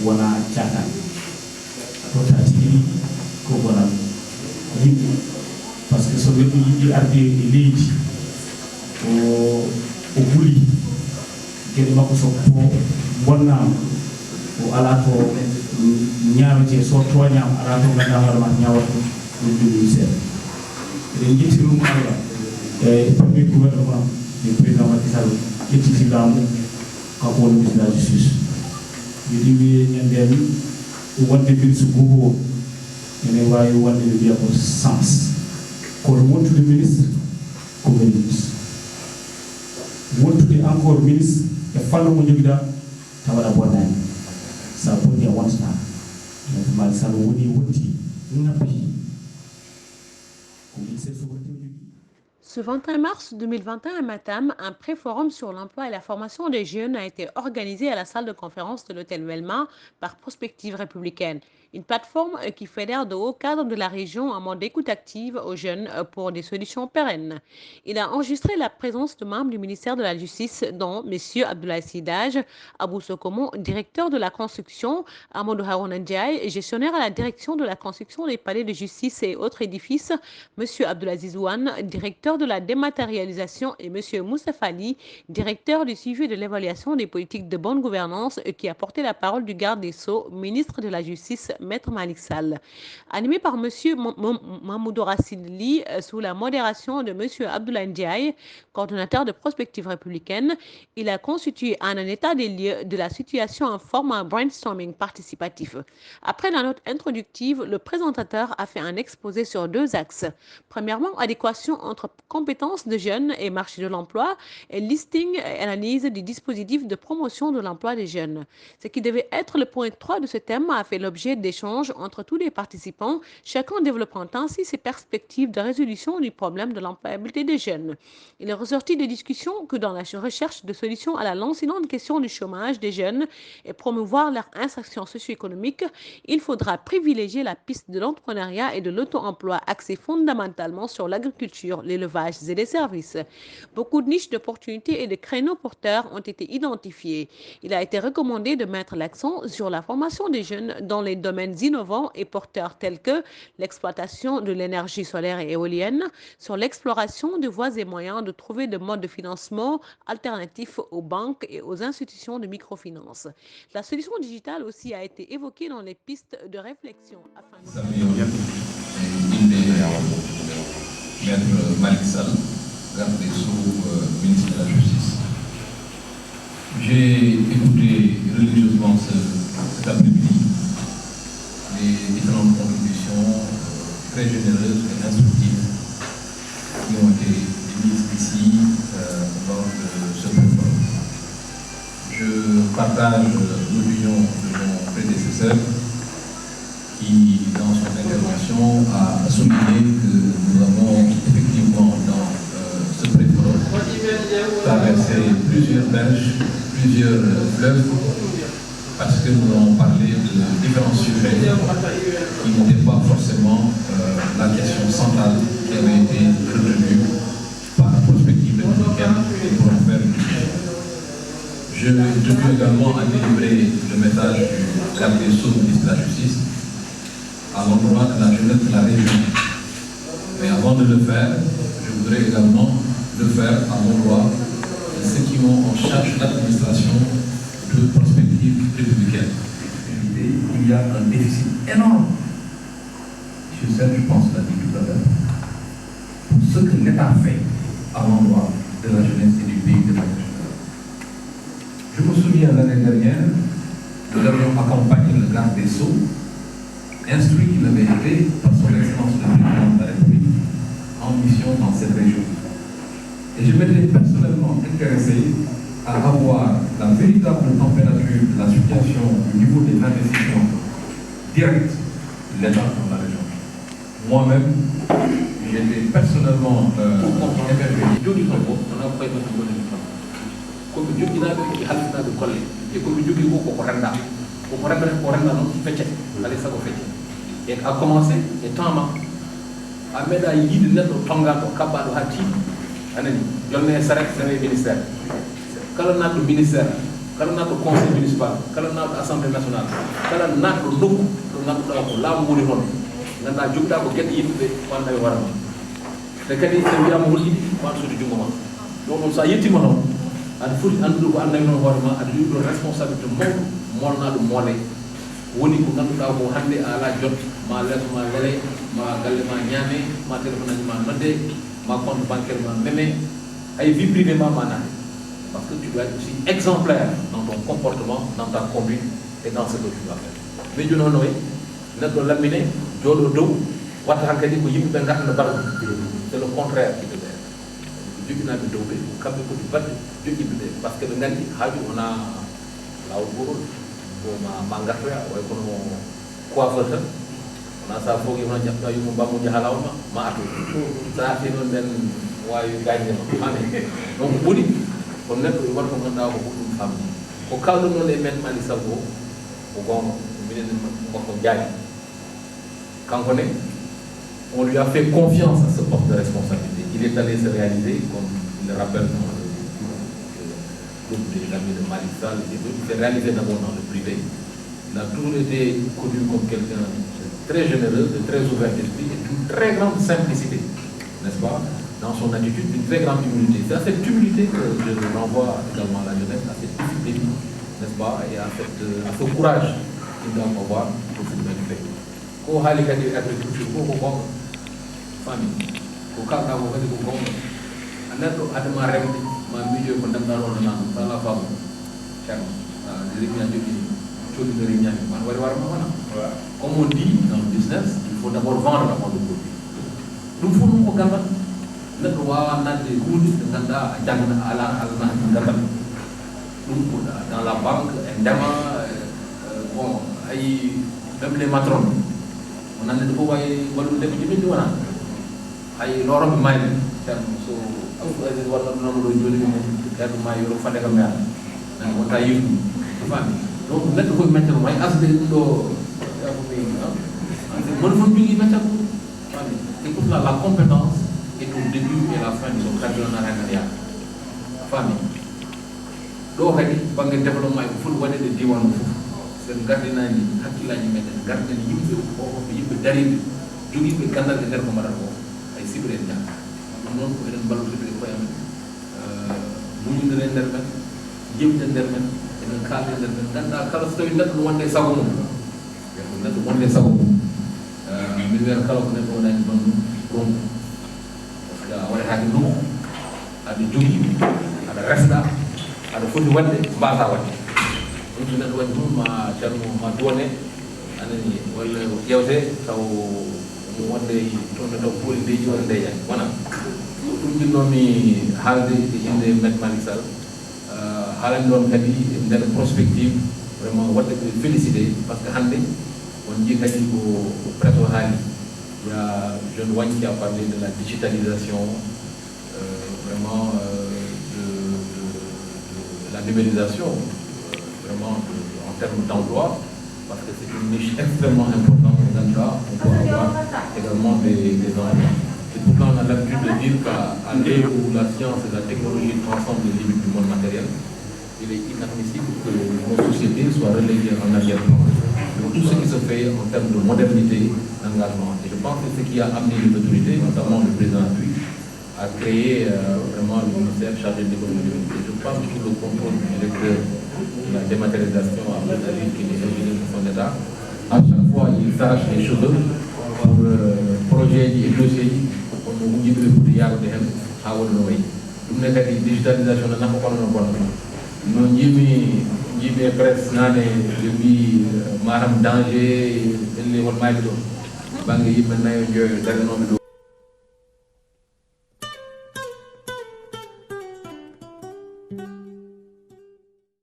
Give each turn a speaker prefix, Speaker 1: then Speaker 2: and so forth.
Speaker 1: wana chaka to tati ko bonam yimɓe par ce que so neɗɗo yiɗi arde e leydi o ɓuuri gueɗe makko so to bonnama o ala to ñaawete so toñama ala to ganduɗa hoore ma ñawata ɗum ɗum seeɗa eɗen jetti ɗum Allah e premier gouvernement du président Macky Sall ƴettiti laamu kanko woni ministre de la justice yiɗi wiye ñanden wonde ministre gogo ene wawi wonde ɓe mbiya ko sens kono wontude ministre ko woni ministre wontude encore ministre e fanno mo joguiɗa tawaɗa bonnani sa bonni a wontata donc Macky Sall woni wonti ngappi ko ministre souveraineté jogui.
Speaker 2: Ce 21 mars 2021 à Matam, un pré-forum sur l'emploi et la formation des jeunes a été organisé à la salle de conférence de l'hôtel Velma par Prospective Républicaine, une plateforme qui fédère de hauts cadres de la région en mode d'écoute active aux jeunes pour des solutions pérennes. Il a enregistré la présence de membres du ministère de la Justice, dont M. Abdoulaye Sidaj, Abou Sokomo, directeur de la construction, Amadou Harouna Ndiaye, gestionnaire à la direction de la construction des palais de justice et autres édifices, M. Abdoulaziz Ouane, directeur de la dématérialisation, et M. Moussa Fali, directeur du suivi et de l'évaluation des politiques de bonne gouvernance, qui a porté la parole du garde des Sceaux, ministre de la Justice, Maître Malick Sall. Animé par M. Mamoudou Racine Ly, sous la modération de M. Abdoulaye Ndiaye, coordonnateur de Prospective Républicaine, il a constitué un état des lieux de la situation en format brainstorming participatif. Après la note introductive, le présentateur a fait un exposé sur deux axes. Premièrement, adéquation entre compétences de jeunes et marché de l'emploi, et listing et analyse du dispositif de promotion de l'emploi des jeunes. Ce qui devait être le point 3 de ce thème a fait l'objet d'échanges entre tous les participants, chacun développant ainsi ses perspectives de résolution du problème de l'employabilité des jeunes. Il est ressorti des discussions que dans la recherche de solutions à la lancinante question du chômage des jeunes et promouvoir leur insertion socio-économique, il faudra privilégier la piste de l'entrepreneuriat et de l'auto-emploi axé fondamentalement sur l'agriculture, l'élevage et les services. Beaucoup de niches d'opportunités et de créneaux porteurs ont été identifiés. Il a été recommandé de mettre l'accent sur la formation des jeunes dans les domaines innovants et porteurs tels que l'exploitation de l'énergie solaire et éolienne, sur l'exploration de voies et moyens de trouver des modes de financement alternatifs aux banques et aux institutions de microfinance. La solution digitale aussi a été évoquée dans les pistes de réflexion.
Speaker 3: Maître Malick Sall, garde des Sceaux, ministre de la Justice. J'ai écouté religieusement cet après-midi les différentes contributions très généreuses et instructives qui ont été mises ici lors de ce pré-forum. Je partage l'opinion de mon prédécesseur qui, dans son intervention, a souligné que nous avons effectivement dans ce pré-forum traversé plusieurs berges, plusieurs fleuves, parce que nous avons parlé de différents sujets qui n'étaient pas forcément la question centrale qui avait été retenue par la Prospective Républicaine pour en faire une discussion. Je veux également à délivrer le message du garde des Sceaux, ministre de la Justice, à l'endroit de la jeunesse de la région. Mais avant de le faire, je voudrais également le faire à l'endroit de ceux qui ont en charge l'administration de Prospective Républicaine. Il y a un déficit énorme. M. Serge, je pense, l'a dit tout à l'heure, pour ce que l'État fait à l'endroit de la jeunesse et du pays de la région. Je me souviens l'année dernière, nous avions accompagné le garde des Sceaux, instruit qu'il avait été par son excellence le président de la République en mission dans cette région. Et je m'étais personnellement intéressé à avoir la véritable température de la situation au niveau des investissements directs de l'État dans la région. Moi-même, j'étais personnellement émerveillé. Comme je dis là, il y a de coller. Et comme je dis, il faut qu'on rende. On rende non qui fait. Allez, ça va faire. Et a commencé, et tant à mettre à l'idée de notre tonga au cabal hati. Anani, j'en ai sarrêté dans le ministère. Quand on a le ministère, kala naɗo conseil municipal kala naɗo assemblée nationale kala naɗɗo nokku ɗo ngannduɗaa ko laamu woni toon ngannduɗaa jogiɗaa ko geɗe yimɓe ɓe wanda e hoore ma te kadi so wiyama holɗiɗi ma suudu junngo ma ɗum ɗum so a yettima noon aɗa foti anndude ko annayi noon hoore ma aɗa jogi ɗo responsabilité mawɗo molnaɗo moole woni ko ngannduɗaa ko hannde a ala jot ma leeso ma lele ma galle ma ñaame ma téléphone aji ma nodde ma compte bancaire ma meme ay vie privée ma naate parce que tu dois être aussi exemplaire dans ton comportement, dans ta conduite et dans ce que tu dois faire. Mais je n'en ai pas laminé, je l'ai dit, c'est le contraire qui devait être. Dieu qui n'a pas doublé, parce que le gars dit, on a la haute on a mangatoire, on a coiffeur, on a sa fogue, on a déjà eu mon bambou de halauma, ma ça c'est une belle wayu gagné. Donc, vous dites, on est pour voir comment on a beaucoup de famille. Au cas où on est maintenant les sabots, au grand ministre de Gagne. Quand on lui a fait confiance à ce poste de responsabilité. Il est allé se réaliser, comme il le rappelle dans le groupe des amis de Malissal, il s'est réalisé d'abord dans le privé. Il a toujours été connu comme quelqu'un de très généreux, de très ouvert d'esprit et d'une très grande simplicité, n'est-ce pas? Dans son attitude, d'une très grande humilité. C'est à cette humilité que je renvoie également à la jeunesse, à cette discipline, n'est-ce pas, et à ce courage qu'ils doivent avoir pour se faire. Ko hali kadi agriculture ko gonga famille ko kala ko kadi ko gonga anado adama remde ma mijo ko ndamdal on nan sala fam cham rinya jogi choli de rinya man wari war ma wana comme on dit dans le business il faut d'abord vendre avant de produire dum fu ko gamba neɗɗo wawa nande hunde nde ganduɗa a jangna ala alna gandal ɗum ko dans la banque e ndema bon ay même les matrones on nande ɗo fof way wallude ko jimin ɗi wona hay loroɓe mayde ceerno so abdoulasis waɗa nono ɗo joni ceerno ma yoro fande kam yaha nan wonta yimɗu to fami donc neɗɗo fof méttere may asde ɗum ɗo mon fof jogui méttere fami c'est pour cela la compétence est au début et la fin de son entrepreneuriat famille ɗo kadi banggue développement e ko foti waɗede diwan fof sen gardinaji hakkillaji meɗen garden yimɓe fofoɓe yimɓe dariɓe joguiɓe gandal e nder ko mbaɗata ko ay sibre en jang ɗum noon ko eɗen ballodire koye amen muñidere nder men jemde nder men eɗen kalde nder men ganduɗa kala so tawi neɗɗo wonde e sago mum neɗɗo wonde e sago mum min wiyata kala ko neɗɗo waɗani ɗon ɗum parce que a waɗatake ndumo aɗa jogui aɗa resɗa aɗa foti wadde mbasa wadde ɗum so neɗɗo waɗi ɗum ma ceerno ma duwone anani walla ƴewte taw wonde toon taw pooli ndeji walla ndeyani wona ɗum jinnomi haalde e inde maître Malick Sall haalani ɗon kadi nder prospective vraiment wadde ɓe félicité par ce que hannde on jii kadi ko presque haali il y a jeune Wagne qui a parlé de la digitalisation vraiment de la numérisation vraiment en termes d'emploi parce que c'est une niche extrêmement importante dans le cas on peut avoir également des emplois. Et pourtant on a l'habitude de dire qu'à l'ère où la science et la technologie transcendent les limites du monde matériel, il est inadmissible que nos sociétés soient reléguées en arrière-plan. Tout ce qui se fait en termes de modernité, d'engagement. Et je pense que ce qui a amené les autorités, notamment le président Puy, à créer vraiment le ministère chargé de l'économie. Et je pense que le contrôle du directeur de la dématérialisation à Brésil, qui est originaire de son État, à chaque fois il s'arrache les cheveux pour projet et dossier, pour nous dire que nous avons des gens à Wolonoï. Nous avons dit digitalisation, nous n'avons pas de bon. Nous avons dit presse, nous avons dit maram danger, les wol maïdo. Bangi maintenant je dans